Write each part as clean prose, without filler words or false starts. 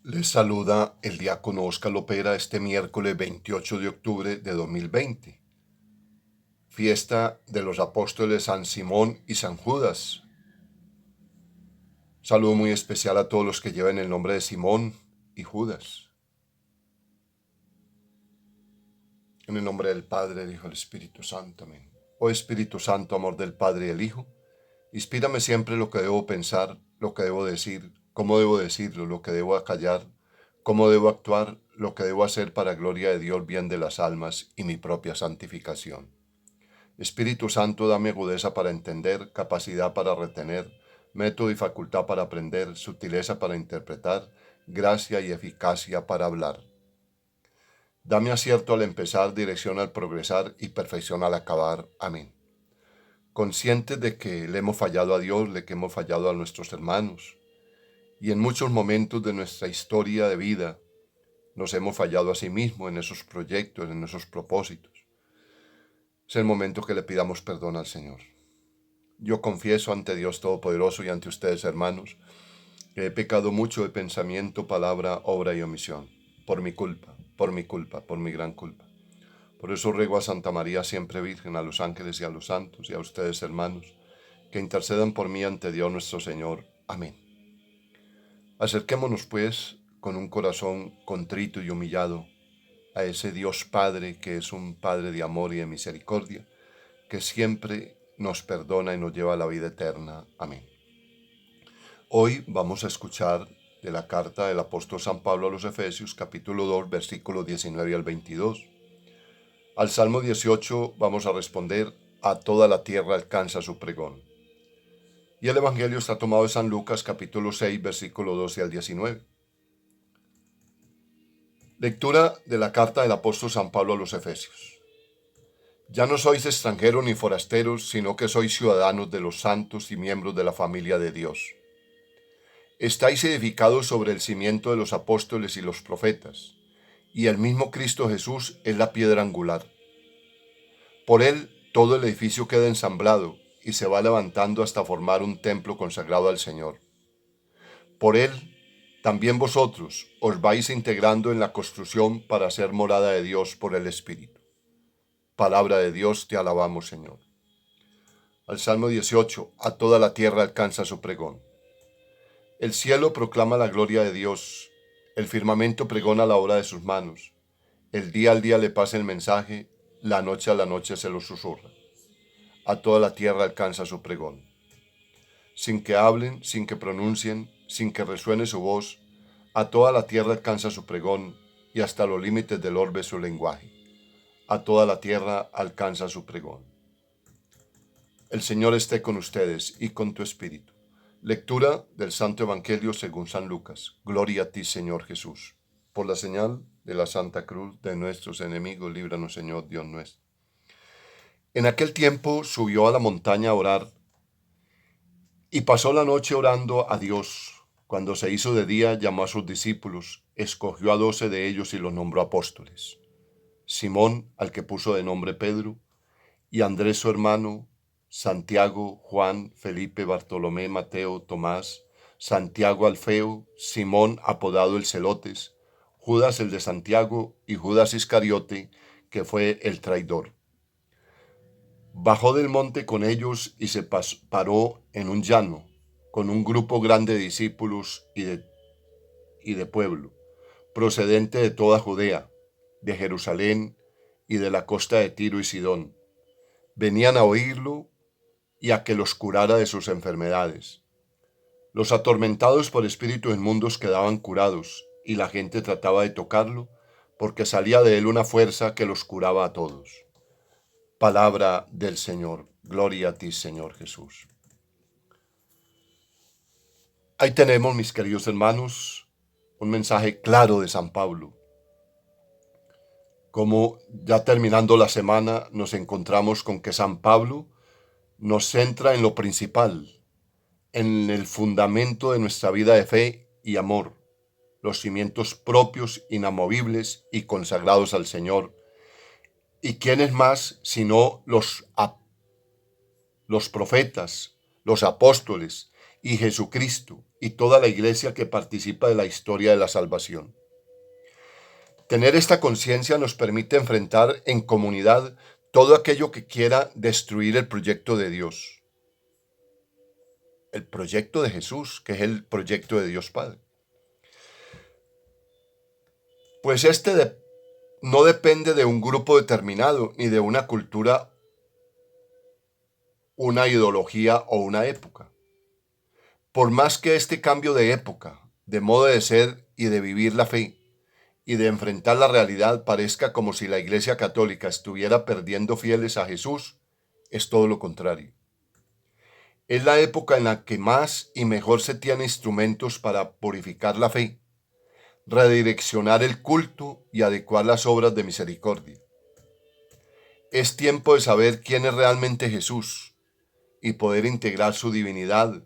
Les saluda el diácono Óscar Lopera este miércoles 28 de octubre de 2020, fiesta de los apóstoles San Simón y San Judas. Saludo muy especial a todos los que lleven el nombre de Simón y Judas. En el nombre del Padre, del Hijo y del Espíritu Santo. Amén. Oh Espíritu Santo, amor del Padre y del Hijo, inspírame siempre lo que debo pensar, lo que debo decir, cómo debo decirlo, lo que debo acallar, cómo debo actuar, lo que debo hacer para gloria de Dios, bien de las almas y mi propia santificación. Espíritu Santo, dame agudeza para entender, capacidad para retener, método y facultad para aprender, sutileza para interpretar, gracia y eficacia para hablar. Dame acierto al empezar, dirección al progresar y perfección al acabar. Amén. Conscientes de que le hemos fallado a Dios, de que hemos fallado a nuestros hermanos, y en muchos momentos de nuestra historia de vida nos hemos fallado a sí mismos en esos proyectos, en esos propósitos. Es el momento que le pidamos perdón al Señor. Yo confieso ante Dios Todopoderoso y ante ustedes, hermanos, que he pecado mucho de pensamiento, palabra, obra y omisión, por mi culpa, por mi gran culpa. Por eso ruego a Santa María, siempre Virgen, a los ángeles y a los santos, y a ustedes, hermanos, que intercedan por mí ante Dios nuestro Señor. Amén. Acerquémonos, pues, con un corazón contrito y humillado a ese Dios Padre, que es un Padre de amor y de misericordia, que siempre nos perdona y nos lleva a la vida eterna. Amén. Hoy vamos a escuchar de la carta del apóstol San Pablo a los Efesios, capítulo 2, versículos 19 al 22. Al Salmo 18 vamos a responder: a toda la tierra alcanza su pregón. Y el Evangelio está tomado de San Lucas, capítulo 6, versículo 12 al 19. Lectura de la carta del apóstol San Pablo a los Efesios. Ya no sois extranjeros ni forasteros, sino que sois ciudadanos de los santos y miembros de la familia de Dios. Estáis edificados sobre el cimiento de los apóstoles y los profetas, y el mismo Cristo Jesús es la piedra angular. Por él todo el edificio queda ensamblado y se va levantando hasta formar un templo consagrado al Señor. Por él también vosotros os vais integrando en la construcción para ser morada de Dios por el Espíritu. Palabra de Dios, te alabamos, Señor. Al Salmo 18, a toda la tierra alcanza su pregón. El cielo proclama la gloria de Dios, el firmamento pregona la obra de sus manos, el día al día le pasa el mensaje, la noche a la noche se lo susurra. A toda la tierra alcanza su pregón. Sin que hablen, sin que pronuncien, sin que resuene su voz, a toda la tierra alcanza su pregón, y hasta los límites del orbe su lenguaje. A toda la tierra alcanza su pregón. El Señor esté con ustedes y con tu espíritu. Lectura del Santo Evangelio según San Lucas. Gloria a ti, Señor Jesús. Por la señal de la Santa Cruz de nuestros enemigos, líbranos, Señor Dios nuestro. En aquel tiempo subió a la montaña a orar y pasó la noche orando a Dios. Cuando se hizo de día, llamó a sus discípulos, escogió a 12 de ellos y los nombró apóstoles. Simón, al que puso de nombre Pedro, y Andrés su hermano, Santiago, Juan, Felipe, Bartolomé, Mateo, Tomás, Santiago Alfeo, Simón apodado el Celotes, Judas el de Santiago y Judas Iscariote, que fue el traidor. Bajó del monte con ellos y se paró en un llano, con un grupo grande de discípulos y de pueblo, procedente de toda Judea, de Jerusalén y de la costa de Tiro y Sidón. Venían a oírlo y a que los curara de sus enfermedades. Los atormentados por espíritus inmundos quedaban curados, y la gente trataba de tocarlo, porque salía de él una fuerza que los curaba a todos. Palabra del Señor. Gloria a ti, Señor Jesús. Ahí tenemos, mis queridos hermanos, un mensaje claro de San Pablo. Como ya terminando la semana nos encontramos con que San Pablo nos centra en lo principal, en el fundamento de nuestra vida de fe y amor, los cimientos propios, inamovibles y consagrados al Señor. ¿Y quiénes más sino los profetas, los apóstoles y Jesucristo y toda la iglesia que participa de la historia de la salvación. Tener esta conciencia nos permite enfrentar en comunidad todo aquello que quiera destruir el proyecto de Dios, el proyecto de Jesús, que es el proyecto de Dios Padre. Pues no depende de un grupo determinado, ni de una cultura, una ideología o una época. Por más que este cambio de época, de modo de ser y de vivir la fe, y de enfrentar la realidad parezca como si la Iglesia Católica estuviera perdiendo fieles a Jesús, es todo lo contrario. Es la época en la que más y mejor se tiene instrumentos para purificar la fe, redireccionar el culto y adecuar las obras de misericordia. Es tiempo de saber quién es realmente Jesús y poder integrar su divinidad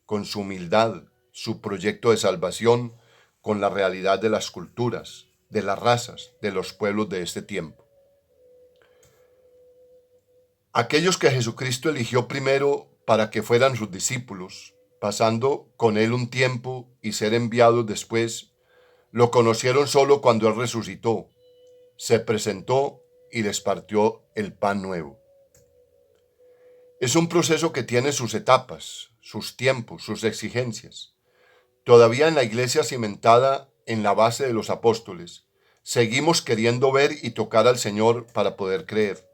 con su humildad, su proyecto de salvación con la realidad de las culturas, de las razas, de los pueblos de este tiempo. Aquellos que Jesucristo eligió primero para que fueran sus discípulos, pasando con él un tiempo y ser enviados después, lo conocieron solo cuando él resucitó, se presentó y les partió el pan nuevo. Es un proceso que tiene sus etapas, sus tiempos, sus exigencias. Todavía en la iglesia cimentada en la base de los apóstoles, seguimos queriendo ver y tocar al Señor para poder creer.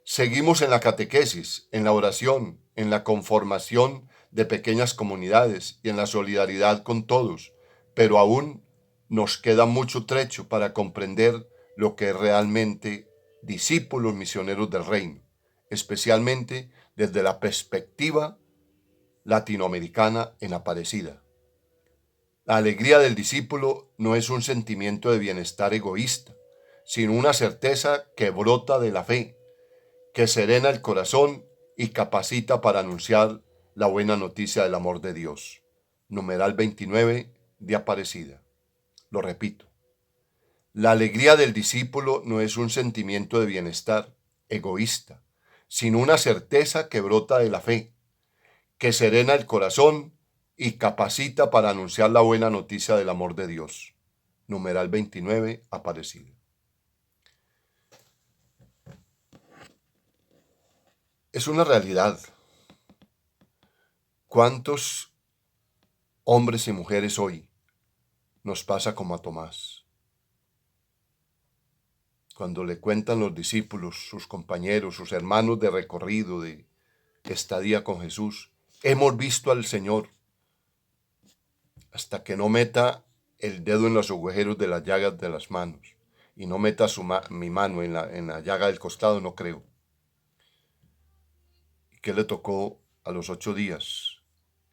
Seguimos en la catequesis, en la oración, en la conformación de pequeñas comunidades y en la solidaridad con todos, pero aún nos queda mucho trecho para comprender lo que es realmente discípulos misioneros del reino, especialmente desde la perspectiva latinoamericana en Aparecida. La alegría del discípulo no es un sentimiento de bienestar egoísta, sino una certeza que brota de la fe, que serena el corazón y capacita para anunciar la buena noticia del amor de Dios. Numeral 29 de Aparecida. Lo repito. La alegría del discípulo no es un sentimiento de bienestar egoísta, sino una certeza que brota de la fe, que serena el corazón y capacita para anunciar la buena noticia del amor de Dios. Numeral 29, Aparecida. Es una realidad. ¿Cuántos hombres y mujeres hoy nos pasa como a Tomás? Cuando le cuentan los discípulos, sus compañeros, sus hermanos de recorrido, de estadía con Jesús, hemos visto al Señor, hasta que no meta el dedo en los agujeros de las llagas de las manos y no meta mi mano en la llaga del costado, no creo. ¿Y qué le tocó a los 8 días?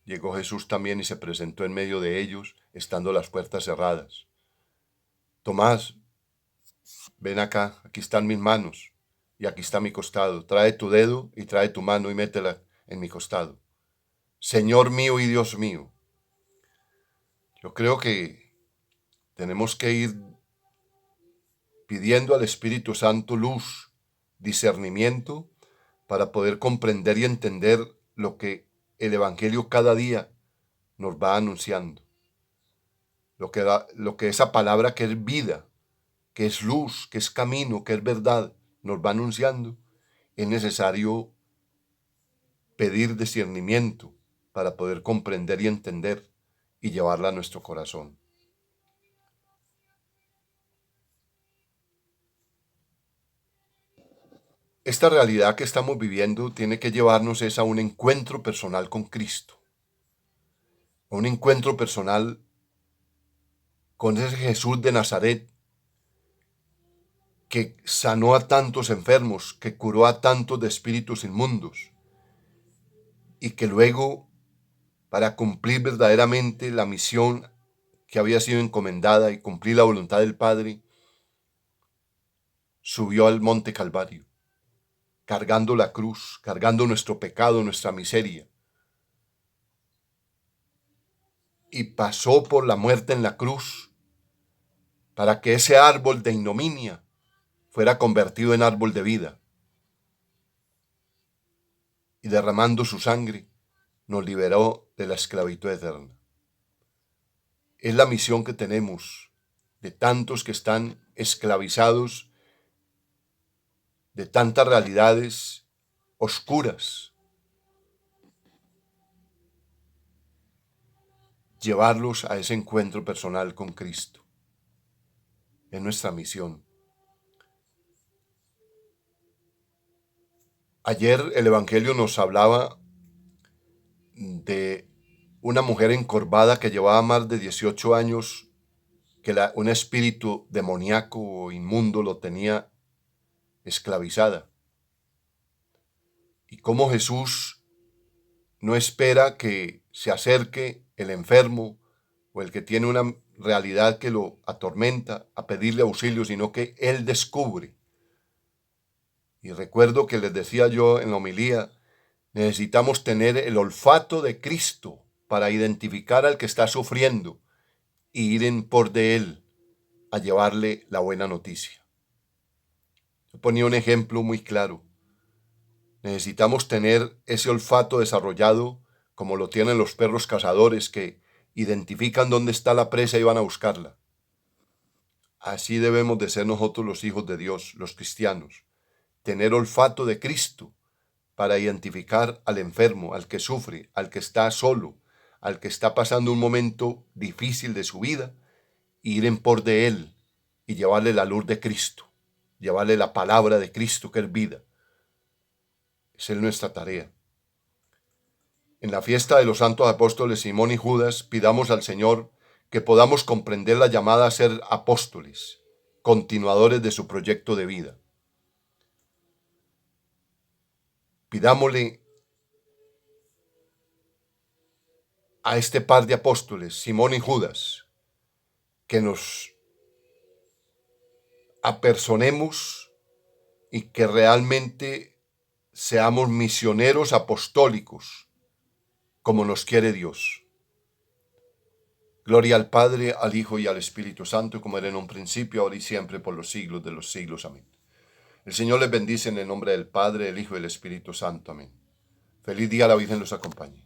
Llegó Jesús también y se presentó en medio de ellos, estando las puertas cerradas. Tomás, ven acá, aquí están mis manos y aquí está mi costado. Trae tu dedo y trae tu mano y métela en mi costado. Señor mío y Dios mío. Yo creo que tenemos que ir pidiendo al Espíritu Santo luz, discernimiento, para poder comprender y entender lo que el Evangelio cada día nos va anunciando. Lo que esa palabra que es vida, que es luz, que es camino, que es verdad, nos va anunciando. Es necesario pedir discernimiento para poder comprender y entender y llevarla a nuestro corazón. Esta realidad que estamos viviendo tiene que llevarnos a un encuentro personal con Cristo, a un encuentro personal con ese Jesús de Nazaret que sanó a tantos enfermos, que curó a tantos de espíritus inmundos y que luego, para cumplir verdaderamente la misión que había sido encomendada y cumplir la voluntad del Padre, subió al monte Calvario, cargando la cruz, cargando nuestro pecado, nuestra miseria, y pasó por la muerte en la cruz para que ese árbol de ignominia fuera convertido en árbol de vida, y derramando su sangre nos liberó de la esclavitud eterna. Es la misión que tenemos de tantos que están esclavizados de tantas realidades oscuras. Llevarlos a ese encuentro personal con Cristo. Es nuestra misión. Ayer el Evangelio nos hablaba de una mujer encorvada que llevaba más de 18 años, que un espíritu demoníaco o inmundo lo tenía esclavizada. Y cómo Jesús no espera que se acerque el enfermo o el que tiene una realidad que lo atormenta a pedirle auxilio, sino que Él descubre. Y recuerdo que les decía yo en la homilía, necesitamos tener el olfato de Cristo para identificar al que está sufriendo y ir en por de Él a llevarle la buena noticia. Yo ponía un ejemplo muy claro. Necesitamos tener ese olfato desarrollado como lo tienen los perros cazadores que identifican dónde está la presa y van a buscarla. Así debemos de ser nosotros los hijos de Dios, los cristianos. Tener olfato de Cristo para identificar al enfermo, al que sufre, al que está solo, al que está pasando un momento difícil de su vida, e ir en por de él y llevarle la luz de Cristo, llevarle la palabra de Cristo que es vida. Esa es nuestra tarea. En la fiesta de los santos apóstoles Simón y Judas, pidamos al Señor que podamos comprender la llamada a ser apóstoles, continuadores de su proyecto de vida. Pidámosle a este par de apóstoles, Simón y Judas, que nos apersonemos y que realmente seamos misioneros apostólicos, como nos quiere Dios. Gloria al Padre, al Hijo y al Espíritu Santo, como era en un principio, ahora y siempre, por los siglos de los siglos. Amén. El Señor les bendice en el nombre del Padre, del Hijo y del Espíritu Santo. Amén. Feliz día, la Virgen los acompañe.